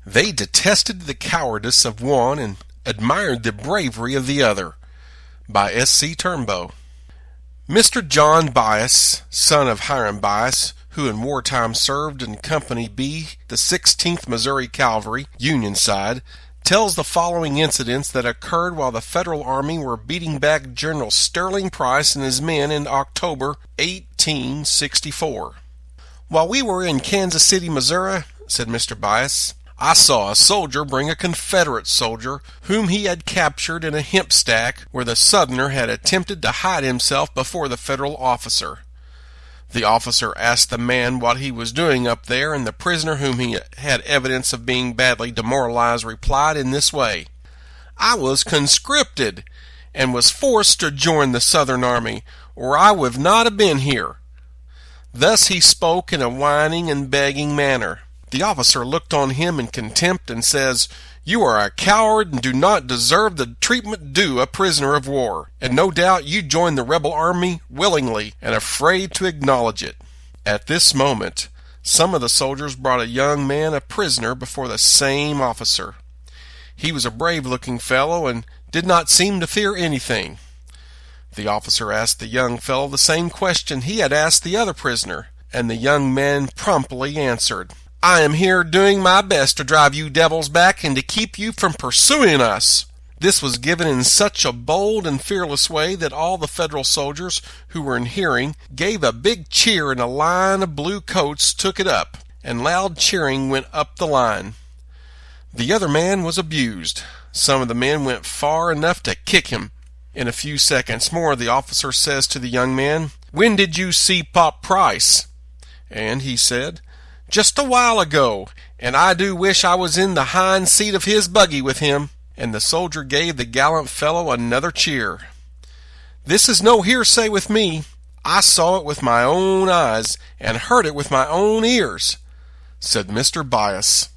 They detested the cowardice of one and admired the bravery of the other. By S.C. Turnbo. Mr. John Bias, son of Hiram Bias, who in wartime served in Company B, the 16th Missouri Cavalry, Union side, tells the following incidents that occurred while the Federal Army were beating back General Sterling Price and his men in October 1864. "While we were in Kansas City, Missouri," said Mr. Bias, "I saw a soldier bring a Confederate soldier whom he had captured in a hemp stack where the Southerner had attempted to hide himself before the Federal officer. The officer asked the man what he was doing up there, and the prisoner, whom he had evidence of being badly demoralized, replied in this way: 'I was conscripted, and was forced to join the Southern Army, or I would not have been here.' Thus he spoke in a whining and begging manner. The officer looked on him in contempt and says, 'You are a coward and do not deserve the treatment due a prisoner of war, and no doubt you joined the rebel army willingly and afraid to acknowledge it.' At this moment, some of the soldiers brought a young man a prisoner before the same officer. He was a brave-looking fellow and did not seem to fear anything. The officer asked the young fellow the same question he had asked the other prisoner, and the young man promptly answered, 'I am here doing my best to drive you devils back and to keep you from pursuing us.' This was given in such a bold and fearless way that all the Federal soldiers who were in hearing gave a big cheer, and a line of blue coats took it up, and loud cheering went up the line. The other man was abused. Some of the men went far enough to kick him. In a few seconds more the officer says to the young man, 'When did you see Pop Price?' And he said, 'Just a while ago, and I do wish I was in the hind seat of his buggy with him.' And the soldier gave the gallant fellow another cheer. This is no hearsay with me. I saw it with my own eyes, and heard it with my own ears," said Mr. Bias.